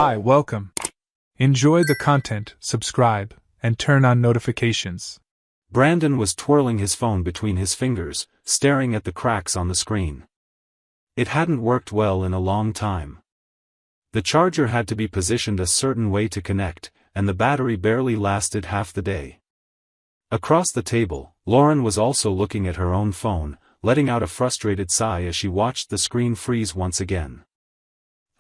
Hi, welcome. Enjoy the content, subscribe, and turn on notifications. Brandon was twirling his phone between his fingers, staring at the cracks on the screen. It hadn't worked well in a long time. The charger had to be positioned a certain way to connect, and the battery barely lasted half the day. Across the table, Lauren was also looking at her own phone, letting out a frustrated sigh as she watched the screen freeze once again.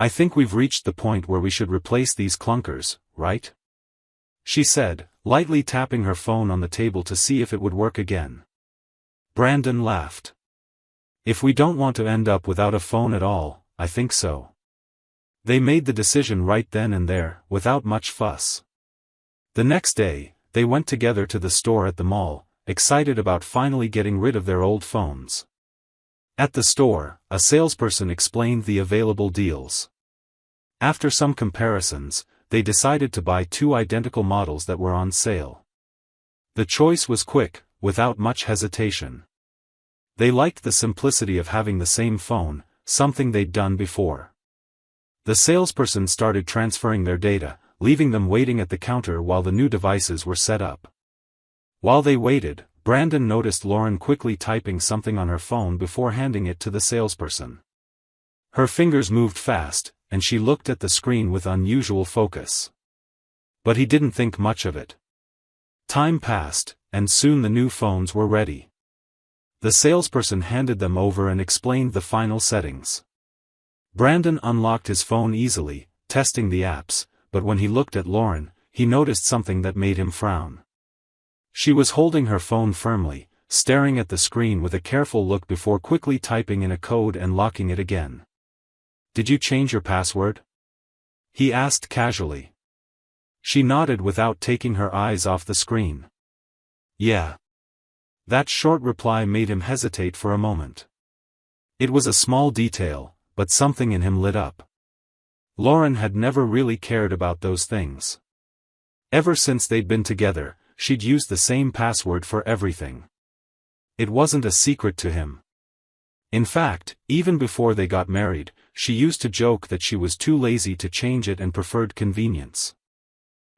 "I think we've reached the point where we should replace these clunkers, right?" she said, lightly tapping her phone on the table to see if it would work again. Brandon laughed. "If we don't want to end up without a phone at all, I think so." They made the decision right then and there, without much fuss. The next day, they went together to the store at the mall, excited about finally getting rid of their old phones. At the store, a salesperson explained the available deals. After some comparisons, they decided to buy 2 identical models that were on sale. The choice was quick, without much hesitation. They liked the simplicity of having the same phone, something they'd done before. The salesperson started transferring their data, leaving them waiting at the counter while the new devices were set up. While they waited, Brandon noticed Lauren quickly typing something on her phone before handing it to the salesperson. Her fingers moved fast, and she looked at the screen with unusual focus. But he didn't think much of it. Time passed, and soon the new phones were ready. The salesperson handed them over and explained the final settings. Brandon unlocked his phone easily, testing the apps, but when he looked at Lauren, he noticed something that made him frown. She was holding her phone firmly, staring at the screen with a careful look before quickly typing in a code and locking it again. "Did you change your password?" he asked casually. She nodded without taking her eyes off the screen. "Yeah." That short reply made him hesitate for a moment. It was a small detail, but something in him lit up. Lauren had never really cared about those things. Ever since they'd been together, she'd used the same password for everything. It wasn't a secret to him. In fact, even before they got married, she used to joke that she was too lazy to change it and preferred convenience.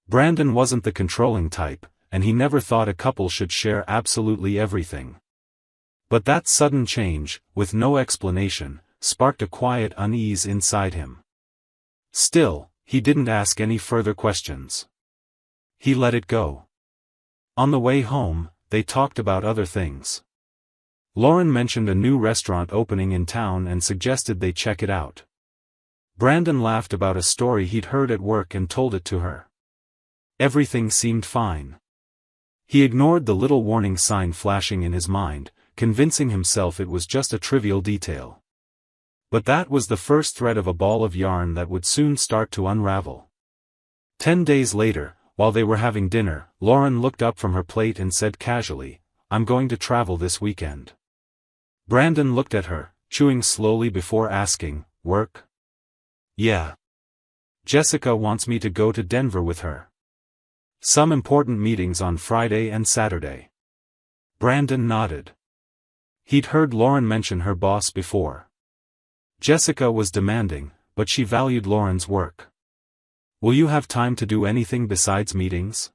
Brandon wasn't the controlling type, and he never thought a couple should share absolutely everything. But that sudden change, with no explanation, sparked a quiet unease inside him. Still, he didn't ask any further questions. He let it go. On the way home, they talked about other things. Lauren mentioned a new restaurant opening in town and suggested they check it out. Brandon laughed about a story he'd heard at work and told it to her. Everything seemed fine. He ignored the little warning sign flashing in his mind, convincing himself it was just a trivial detail. But that was the first thread of a ball of yarn that would soon start to unravel. 10 days later, while they were having dinner, Lauren looked up from her plate and said casually, "I'm going to travel this weekend." Brandon looked at her, chewing slowly before asking, "Work?" "Yeah. Jessica wants me to go to Denver with her. Some important meetings on Friday and Saturday." Brandon nodded. He'd heard Lauren mention her boss before. Jessica was demanding, but she valued Lauren's work. "Will you have time to do anything besides meetings?"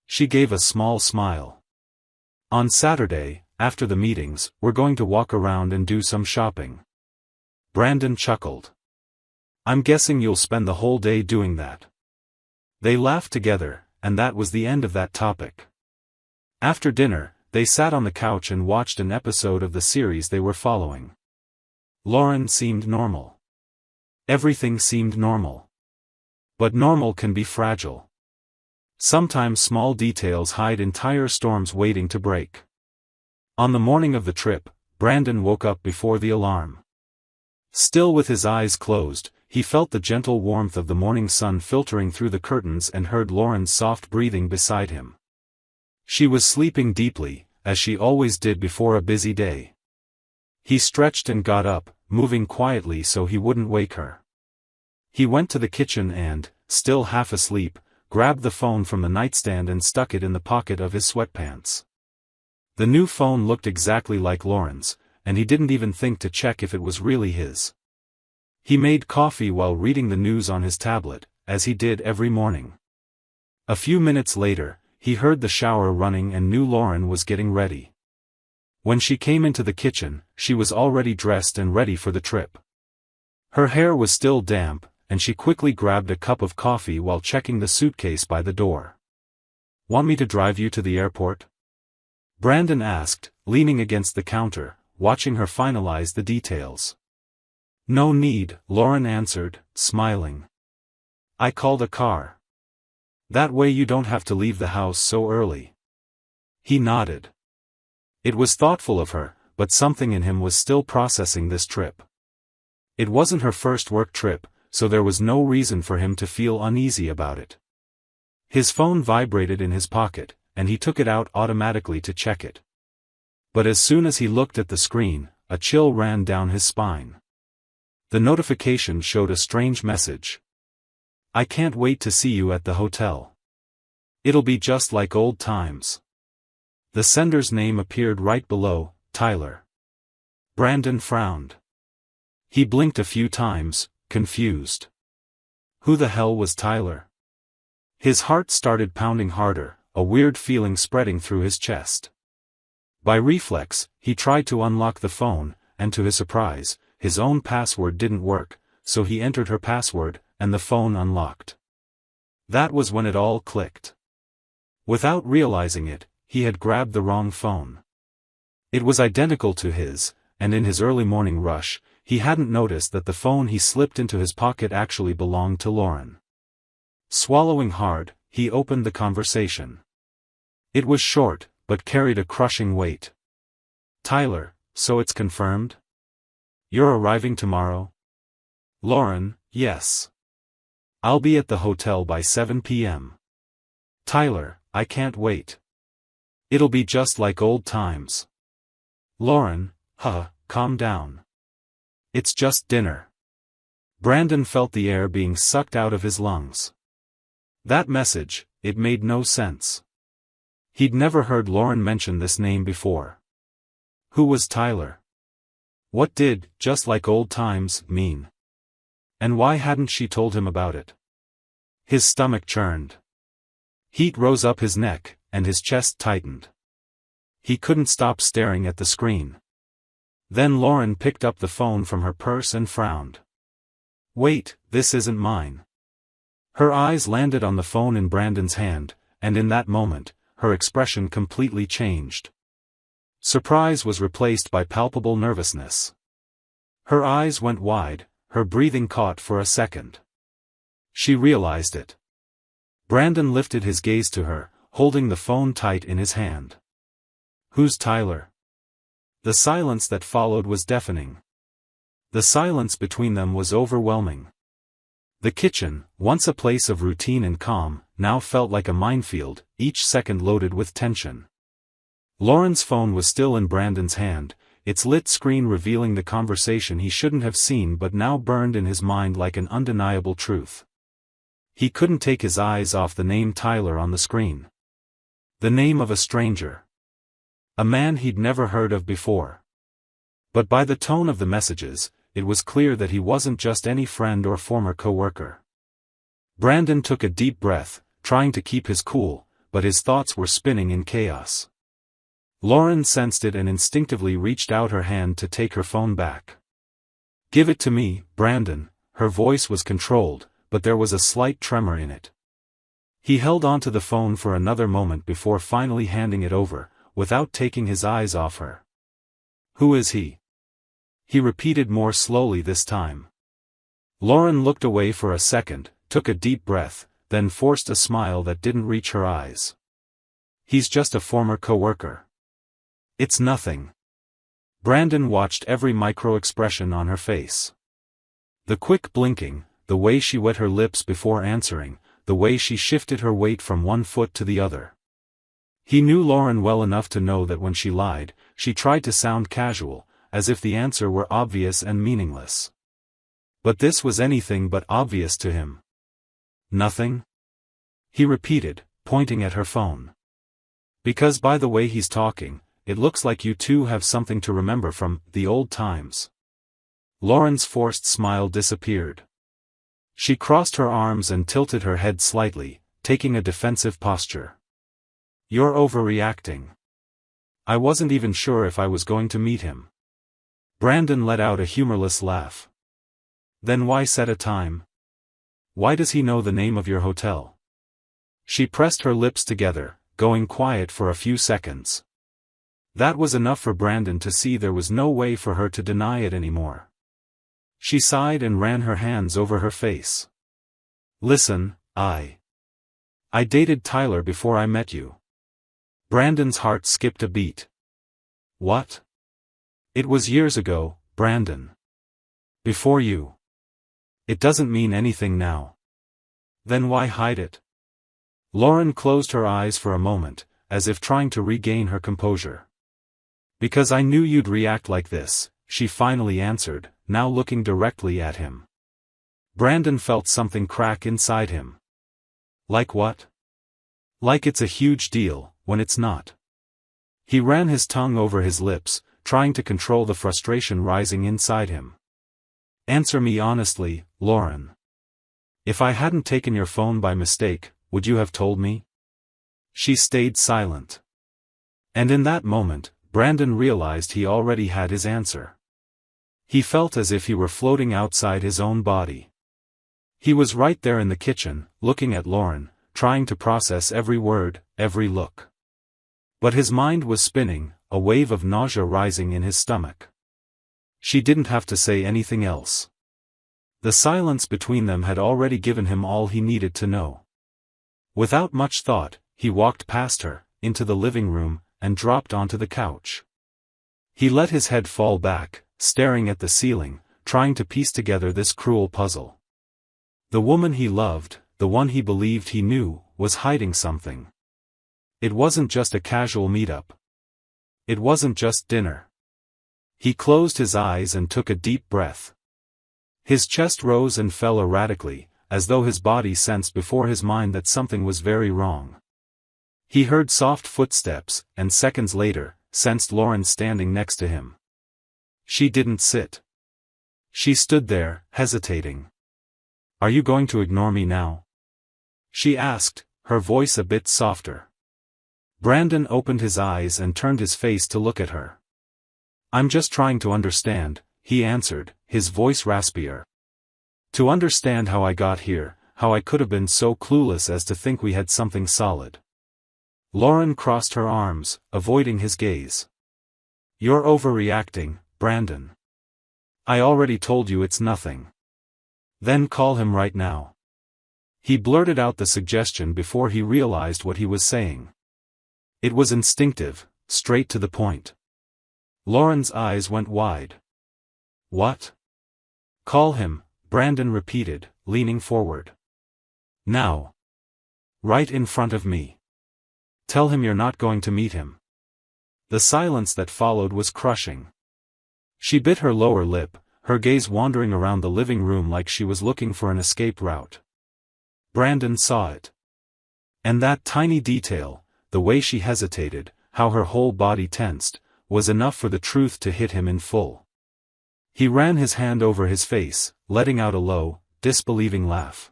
She gave a small smile. "On Saturday, after the meetings, we're going to walk around and do some shopping." Brandon chuckled. "I'm guessing you'll spend the whole day doing that." They laughed together, and that was the end of that topic. After dinner, they sat on the couch and watched an episode of the series they were following. Lauren seemed normal. Everything seemed normal. But normal can be fragile. Sometimes small details hide entire storms waiting to break. On the morning of the trip, Brandon woke up before the alarm. Still with his eyes closed, he felt the gentle warmth of the morning sun filtering through the curtains and heard Lauren's soft breathing beside him. She was sleeping deeply, as she always did before a busy day. He stretched and got up, moving quietly so he wouldn't wake her. He went to the kitchen and, still half asleep, grabbed the phone from the nightstand and stuck it in the pocket of his sweatpants. The new phone looked exactly like Lauren's, and he didn't even think to check if it was really his. He made coffee while reading the news on his tablet, as he did every morning. A few minutes later, he heard the shower running and knew Lauren was getting ready. When she came into the kitchen, she was already dressed and ready for the trip. Her hair was still damp, and she quickly grabbed a cup of coffee while checking the suitcase by the door. "Want me to drive you to the airport?" Brandon asked, leaning against the counter, watching her finalize the details. "No need," Lauren answered, smiling. "I called a car. That way you don't have to leave the house so early." He nodded. It was thoughtful of her, but something in him was still processing this trip. It wasn't her first work trip, so there was no reason for him to feel uneasy about it. His phone vibrated in his pocket, and he took it out automatically to check it. But as soon as he looked at the screen, a chill ran down his spine. The notification showed a strange message. "I can't wait to see you at the hotel. It'll be just like old times." The sender's name appeared right below, Tyler. Brandon frowned. He blinked a few times, confused. Who the hell was Tyler? His heart started pounding harder, a weird feeling spreading through his chest. By reflex, he tried to unlock the phone, and to his surprise, his own password didn't work, so he entered her password, and the phone unlocked. That was when it all clicked. Without realizing it, he had grabbed the wrong phone. It was identical to his, and in his early morning rush, he hadn't noticed that the phone he slipped into his pocket actually belonged to Lauren. Swallowing hard, he opened the conversation. It was short, but carried a crushing weight. "Tyler, so it's confirmed? You're arriving tomorrow?" Lauren: "Yes. I'll be at the hotel by 7 p.m. Tyler: "I can't wait. It'll be just like old times." Lauren: "Calm down. It's just dinner." Brandon felt the air being sucked out of his lungs. That message, it made no sense. He'd never heard Lauren mention this name before. Who was Tyler? What did "just like old times" mean? And why hadn't she told him about it? His stomach churned. Heat rose up his neck, and his chest tightened. He couldn't stop staring at the screen. Then Lauren picked up the phone from her purse and frowned. "Wait, this isn't mine." Her eyes landed on the phone in Brandon's hand, and in that moment, her expression completely changed. Surprise was replaced by palpable nervousness. Her eyes went wide, her breathing caught for a second. She realized it. Brandon lifted his gaze to her, holding the phone tight in his hand. "Who's Tyler?" The silence that followed was deafening. The silence between them was overwhelming. The kitchen, once a place of routine and calm, now felt like a minefield, each second loaded with tension. Lauren's phone was still in Brandon's hand, its lit screen revealing the conversation he shouldn't have seen but now burned in his mind like an undeniable truth. He couldn't take his eyes off the name Tyler on the screen. The name of a stranger. A man he'd never heard of before. But by the tone of the messages, it was clear that he wasn't just any friend or former co-worker. Brandon took a deep breath, trying to keep his cool, but his thoughts were spinning in chaos. Lauren sensed it and instinctively reached out her hand to take her phone back. "Give it to me, Brandon." Her voice was controlled, but there was a slight tremor in it. He held onto the phone for another moment before finally handing it over, without taking his eyes off her. "Who is he?" He repeated more slowly this time. Lauren looked away for a second, took a deep breath, then forced a smile that didn't reach her eyes. "He's just a former co-worker. It's nothing." Brandon watched every micro-expression on her face. The quick blinking, the way she wet her lips before answering, the way she shifted her weight from one foot to the other. He knew Lauren well enough to know that when she lied, she tried to sound casual, as if the answer were obvious and meaningless. But this was anything but obvious to him. "Nothing?" he repeated, pointing at her phone. "Because by the way he's talking, it looks like you two have something to remember from the old times." Lauren's forced smile disappeared. She crossed her arms and tilted her head slightly, taking a defensive posture. You're overreacting. I wasn't even sure if I was going to meet him. Brandon let out a humorless laugh. Then why set a time? Why does he know the name of your hotel? She pressed her lips together, going quiet for a few seconds. That was enough for Brandon to see there was no way for her to deny it anymore. She sighed and ran her hands over her face. Listen, I dated Tyler before I met you. Brandon's heart skipped a beat. What? It was years ago, Brandon. Before you. It doesn't mean anything now. Then why hide it? Lauren closed her eyes for a moment, as if trying to regain her composure. Because I knew you'd react like this, she finally answered, now looking directly at him. Brandon felt something crack inside him. Like what? Like it's a huge deal, when it's not. He ran his tongue over his lips, trying to control the frustration rising inside him. Answer me honestly, Lauren. If I hadn't taken your phone by mistake, would you have told me? She stayed silent. And in that moment, Brandon realized he already had his answer. He felt as if he were floating outside his own body. He was right there in the kitchen, looking at Lauren, trying to process every word, every look. But his mind was spinning, a wave of nausea rising in his stomach. She didn't have to say anything else. The silence between them had already given him all he needed to know. Without much thought, he walked past her, into the living room, and dropped onto the couch. He let his head fall back, staring at the ceiling, trying to piece together this cruel puzzle. The woman he loved, the one he believed he knew, was hiding something. It wasn't just a casual meetup. It wasn't just dinner. He closed his eyes and took a deep breath. His chest rose and fell erratically, as though his body sensed before his mind that something was very wrong. He heard soft footsteps, and seconds later, sensed Lauren standing next to him. She didn't sit. She stood there, hesitating. Are you going to ignore me now? She asked, her voice a bit softer. Brandon opened his eyes and turned his face to look at her. I'm just trying to understand, he answered, his voice raspier. To understand how I got here, how I could have been so clueless as to think we had something solid. Lauren crossed her arms, avoiding his gaze. You're overreacting, Brandon. I already told you it's nothing. Then call him right now. He blurted out the suggestion before he realized what he was saying. It was instinctive, straight to the point. Lauren's eyes went wide. What? Call him, Brandon repeated, leaning forward. Now. Right in front of me. Tell him you're not going to meet him. The silence that followed was crushing. She bit her lower lip, her gaze wandering around the living room like she was looking for an escape route. Brandon saw it. And that tiny detail, the way she hesitated, how her whole body tensed, was enough for the truth to hit him in full. He ran his hand over his face, letting out a low, disbelieving laugh.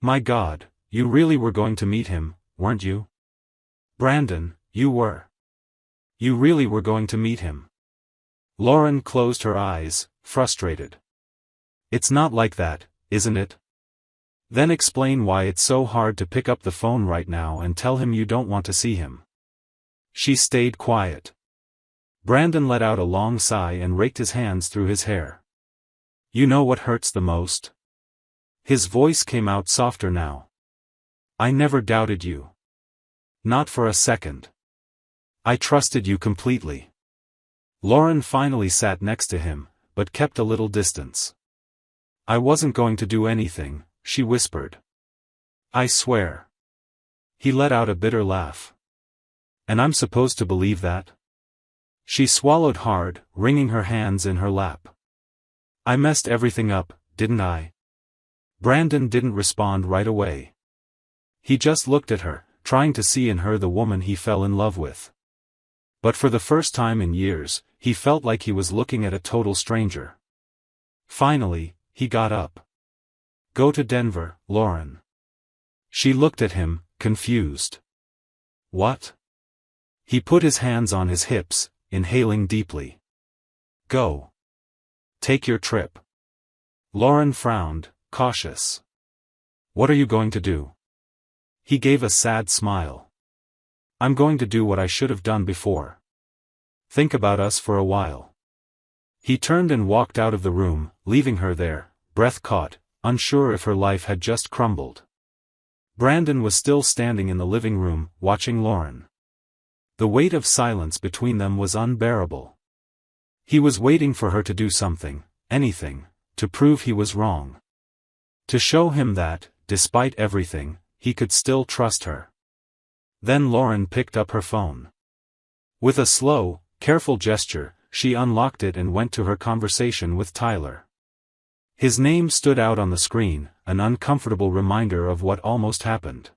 My God, you really were going to meet him, weren't you? Brandon, you were. You really were going to meet him. Lauren closed her eyes, frustrated. It's not like that, isn't it? Then explain why it's so hard to pick up the phone right now and tell him you don't want to see him. She stayed quiet. Brandon let out a long sigh and raked his hands through his hair. You know what hurts the most? His voice came out softer now. I never doubted you. Not for a second. I trusted you completely. Lauren finally sat next to him, but kept a little distance. I wasn't going to do anything, she whispered. I swear. He let out a bitter laugh. And I'm supposed to believe that? She swallowed hard, wringing her hands in her lap. I messed everything up, didn't I? Brandon didn't respond right away. He just looked at her, trying to see in her the woman he fell in love with. But for the first time in years, he felt like he was looking at a total stranger. Finally, he got up. Go to Denver, Lauren. She looked at him, confused. What? He put his hands on his hips, inhaling deeply. Go. Take your trip. Lauren frowned, cautious. What are you going to do? He gave a sad smile. I'm going to do what I should have done before. Think about us for a while. He turned and walked out of the room, leaving her there, breath caught, unsure if her life had just crumbled. Brandon was still standing in the living room, watching Lauren. The weight of silence between them was unbearable. He was waiting for her to do something, anything, to prove he was wrong. To show him that, despite everything, he could still trust her. Then Lauren picked up her phone. With a slow, careful gesture, she unlocked it and went to her conversation with Tyler. His name stood out on the screen, an uncomfortable reminder of what almost happened.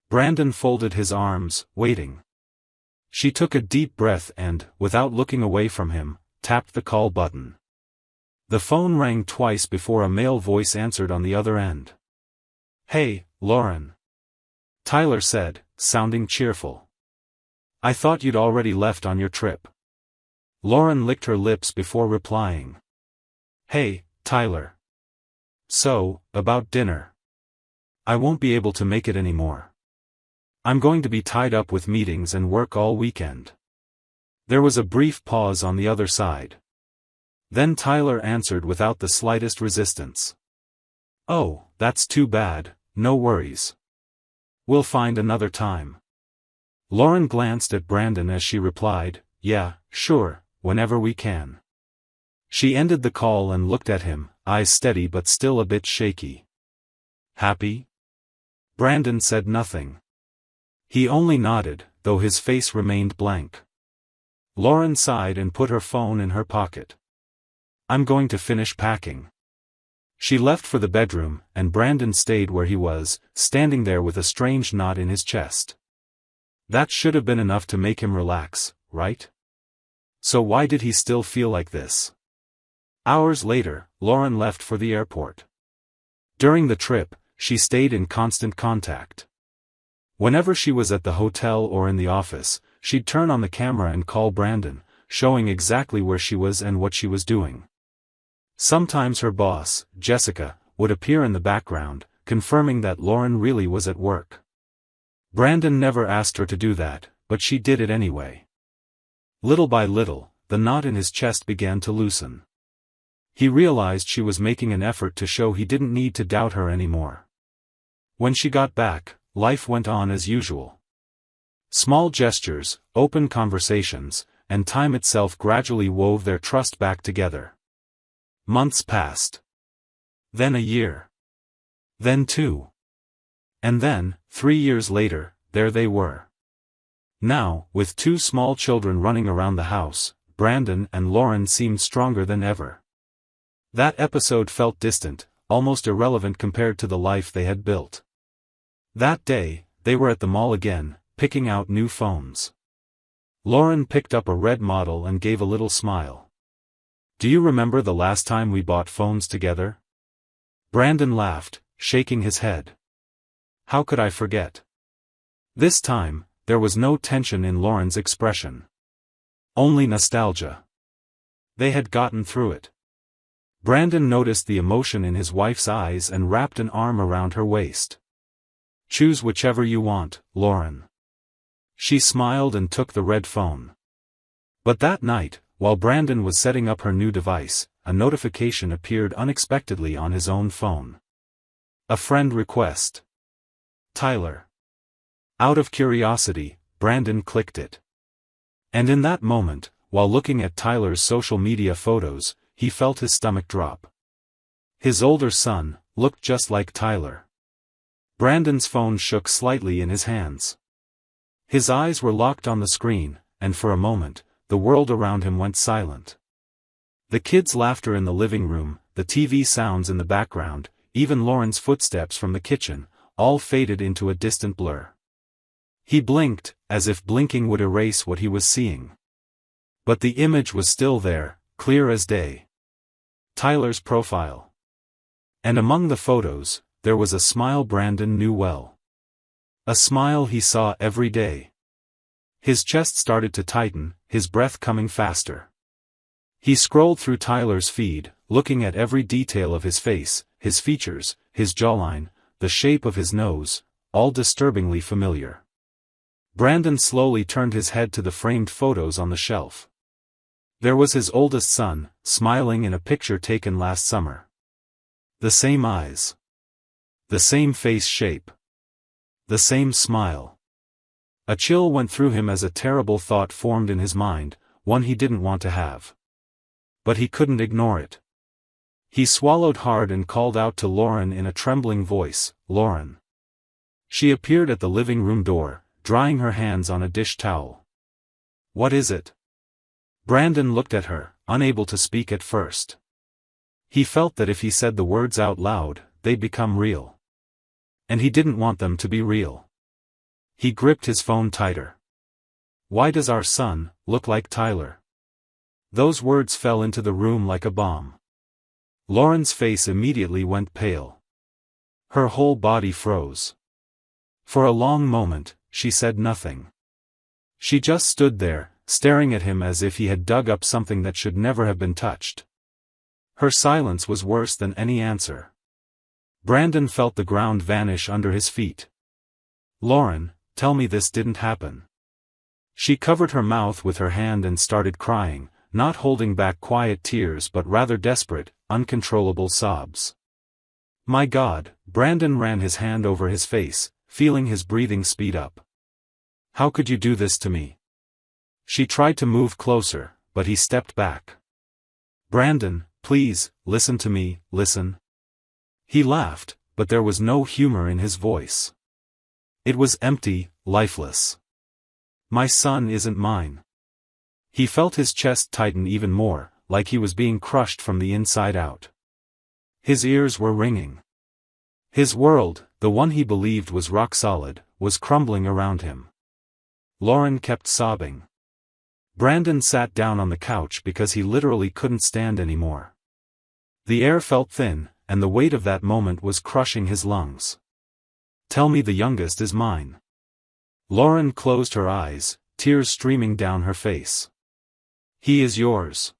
Brandon folded his arms, waiting. She took a deep breath and, without looking away from him, tapped the call button. The phone rang twice before a male voice answered on the other end. Hey, Lauren. Tyler said, sounding cheerful. I thought you'd already left on your trip. Lauren licked her lips before replying. Hey, Tyler. So, about dinner. I won't be able to make it anymore. I'm going to be tied up with meetings and work all weekend. There was a brief pause on the other side. Then Tyler answered without the slightest resistance. Oh, that's too bad, no worries. We'll find another time. Lauren glanced at Brandon as she replied, yeah, sure, whenever we can. She ended the call and looked at him, eyes steady but still a bit shaky. Happy? Brandon said nothing. He only nodded, though his face remained blank. Lauren sighed and put her phone in her pocket. I'm going to finish packing. She left for the bedroom, and Brandon stayed where he was, standing there with a strange knot in his chest. That should have been enough to make him relax, right? So why did he still feel like this? Hours later, Lauren left for the airport. During the trip, she stayed in constant contact. Whenever she was at the hotel or in the office, she'd turn on the camera and call Brandon, showing exactly where she was and what she was doing. Sometimes her boss, Jessica, would appear in the background, confirming that Lauren really was at work. Brandon never asked her to do that, but she did it anyway. Little by little, the knot in his chest began to loosen. He realized she was making an effort to show he didn't need to doubt her anymore. When she got back, life went on as usual. Small gestures, open conversations, and time itself gradually wove their trust back together. Months passed. Then a year. Then 2. And then, 3 years later, there they were. Now, with 2 small children running around the house, Brandon and Lauren seemed stronger than ever. That episode felt distant, almost irrelevant compared to the life they had built. That day, they were at the mall again, picking out new phones. Lauren picked up a red model and gave a little smile. Do you remember the last time we bought phones together? Brandon laughed, shaking his head. How could I forget? This time, there was no tension in Lauren's expression. Only nostalgia. They had gotten through it. Brandon noticed the emotion in his wife's eyes and wrapped an arm around her waist. Choose whichever you want, Lauren. She smiled and took the red phone. But that night, while Brandon was setting up her new device, a notification appeared unexpectedly on his own phone. A friend request. Tyler. Out of curiosity, Brandon clicked it. And in that moment, while looking at Tyler's social media photos, he felt his stomach drop. His older son looked just like Tyler. Brandon's phone shook slightly in his hands. His eyes were locked on the screen, and for a moment, the world around him went silent. The kids' laughter in the living room, the TV sounds in the background, even Lauren's footsteps from the kitchen, all faded into a distant blur. He blinked, as if blinking would erase what he was seeing. But the image was still there, clear as day. Tyler's profile. And among the photos, there was a smile Brandon knew well. A smile he saw every day. His chest started to tighten, his breath coming faster. He scrolled through Tyler's feed, looking at every detail of his face, his features, his jawline, the shape of his nose, all disturbingly familiar. Brandon slowly turned his head to the framed photos on the shelf. There was his oldest son, smiling in a picture taken last summer. The same eyes. The same face shape. The same smile. A chill went through him as a terrible thought formed in his mind, one he didn't want to have. But he couldn't ignore it. He swallowed hard and called out to Lauren in a trembling voice, "Lauren." She appeared at the living room door, drying her hands on a dish towel. "What is it?" Brandon looked at her, unable to speak at first. He felt that if he said the words out loud, they'd become real. And he didn't want them to be real. He gripped his phone tighter. "Why does our son look like Tyler?" Those words fell into the room like a bomb. Lauren's face immediately went pale. Her whole body froze. For a long moment, she said nothing. She just stood there, staring at him as if he had dug up something that should never have been touched. Her silence was worse than any answer. Brandon felt the ground vanish under his feet. "Lauren, tell me this didn't happen." She covered her mouth with her hand and started crying, not holding back quiet tears but rather desperate, uncontrollable sobs. "My God," Brandon ran his hand over his face, feeling his breathing speed up. "How could you do this to me?" She tried to move closer, but he stepped back. "Brandon, please, listen to me, listen." He laughed, but there was no humor in his voice. It was empty, lifeless. "My son isn't mine." He felt his chest tighten even more, like he was being crushed from the inside out. His ears were ringing. His world, the one he believed was rock solid, was crumbling around him. Lauren kept sobbing. Brandon sat down on the couch because he literally couldn't stand anymore. The air felt thin, and the weight of that moment was crushing his lungs. "Tell me the youngest is mine." Lauren closed her eyes, tears streaming down her face. "He is yours."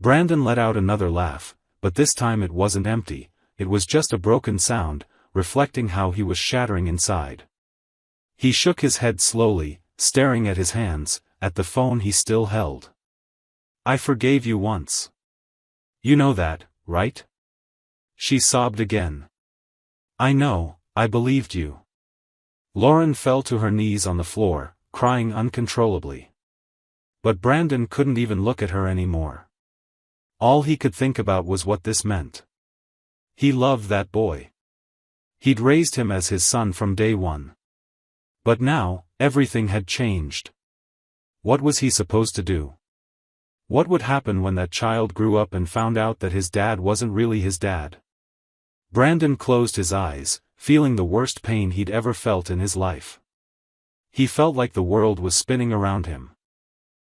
Brandon let out another laugh, but this time it wasn't empty, it was just a broken sound, reflecting how he was shattering inside. He shook his head slowly, staring at his hands, at the phone he still held. "I forgave you once. You know that, right?" She sobbed again. "I know, I believed you." Lauren fell to her knees on the floor, crying uncontrollably. But Brandon couldn't even look at her anymore. All he could think about was what this meant. He loved that boy. He'd raised him as his son from day one. But now, everything had changed. What was he supposed to do? What would happen when that child grew up and found out that his dad wasn't really his dad? Brandon closed his eyes, feeling the worst pain he'd ever felt in his life. He felt like the world was spinning around him.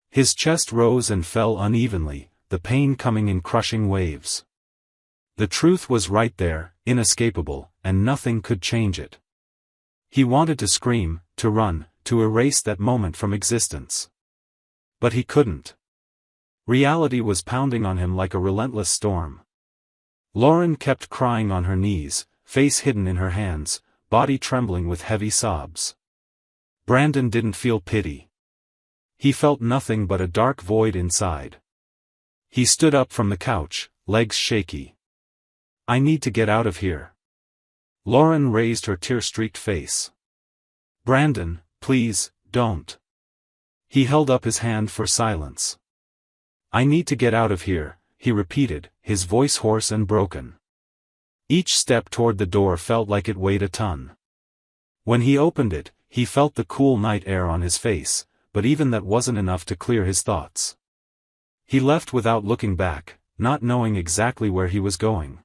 His chest rose and fell unevenly, the pain coming in crushing waves. The truth was right there, inescapable, and nothing could change it. He wanted to scream, to run, to erase that moment from existence. But he couldn't. Reality was pounding on him like a relentless storm. Lauren kept crying on her knees, face hidden in her hands, body trembling with heavy sobs. Brandon didn't feel pity. He felt nothing but a dark void inside. He stood up from the couch, legs shaky. "I need to get out of here." Lauren raised her tear-streaked face. "Brandon, please, don't." He held up his hand for silence. "I need to get out of here," he repeated, his voice hoarse and broken. Each step toward the door felt like it weighed a ton. When he opened it, he felt the cool night air on his face, but even that wasn't enough to clear his thoughts. He left without looking back, not knowing exactly where he was going.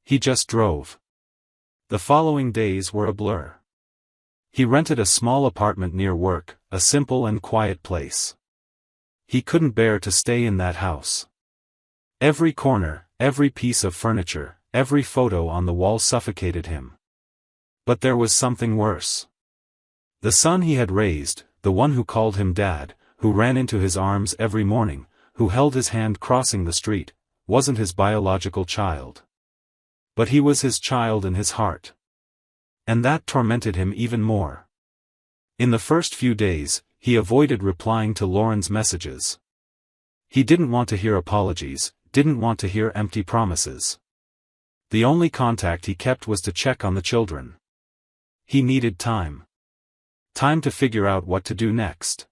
He just drove. The following days were a blur. He rented a small apartment near work, a simple and quiet place. He couldn't bear to stay in that house. Every corner, every piece of furniture, every photo on the wall suffocated him. But there was something worse. The son he had raised, the one who called him dad, who ran into his arms every morning, who held his hand crossing the street, wasn't his biological child. But he was his child in his heart. And that tormented him even more. In the first few days, he avoided replying to Lauren's messages. He didn't want to hear apologies, didn't want to hear empty promises. The only contact he kept was to check on the children. He needed time. Time to figure out what to do next.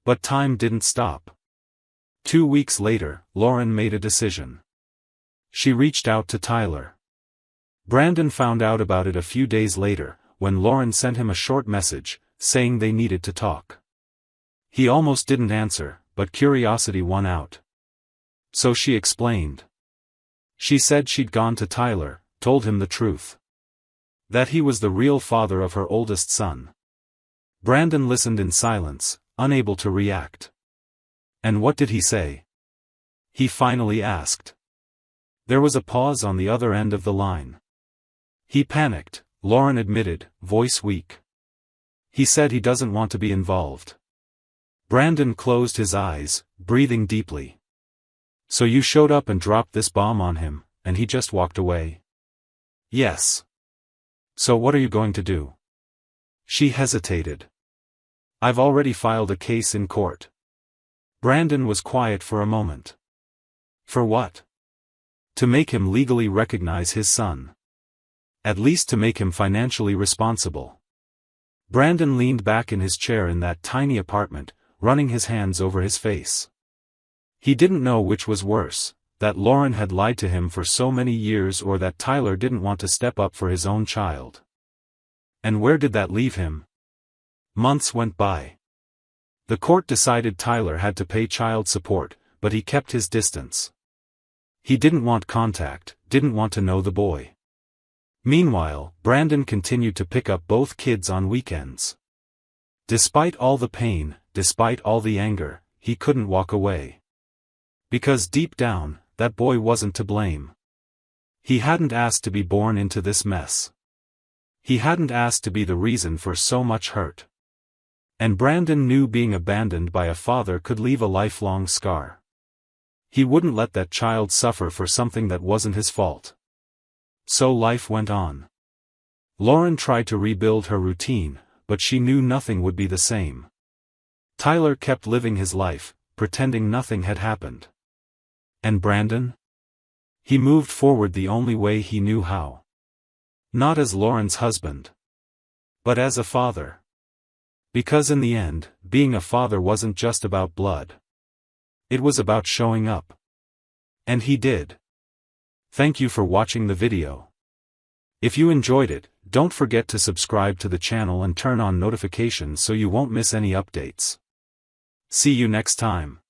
But time didn't stop. 2 weeks later, Lauren made a decision. She reached out to Tyler. Brandon found out about it a few days later, when Lauren sent him a short message, saying they needed to talk. He almost didn't answer, but curiosity won out. So she explained. She said she'd gone to Tyler, told him the truth. That he was the real father of her oldest son. Brandon listened in silence, unable to react. And what did he say? He finally asked. There was a pause on the other end of the line. He panicked, Lauren admitted, voice weak. He said he doesn't want to be involved. Brandon closed his eyes, breathing deeply. So you showed up and dropped this bomb on him, and he just walked away? Yes. So what are you going to do? She hesitated. I've already filed a case in court. Brandon was quiet for a moment. For what? To make him legally recognize his son. At least to make him financially responsible. Brandon leaned back in his chair in that tiny apartment, running his hands over his face. He didn't know which was worse, that Lauren had lied to him for so many years or that Tyler didn't want to step up for his own child. And where did that leave him? Months went by. The court decided Tyler had to pay child support, but he kept his distance. He didn't want contact, didn't want to know the boy. Meanwhile, Brandon continued to pick up both kids on weekends. Despite all the pain, despite all the anger, he couldn't walk away. Because deep down, that boy wasn't to blame. He hadn't asked to be born into this mess. He hadn't asked to be the reason for so much hurt. And Brandon knew being abandoned by a father could leave a lifelong scar. He wouldn't let that child suffer for something that wasn't his fault. So life went on. Lauren tried to rebuild her routine, but she knew nothing would be the same. Tyler kept living his life, pretending nothing had happened. And Brandon? He moved forward the only way he knew how. Not as Lauren's husband. But as a father. Because in the end, being a father wasn't just about blood. It was about showing up. And he did. Thank you for watching the video. If you enjoyed it, don't forget to subscribe to the channel and turn on notifications so you won't miss any updates. See you next time.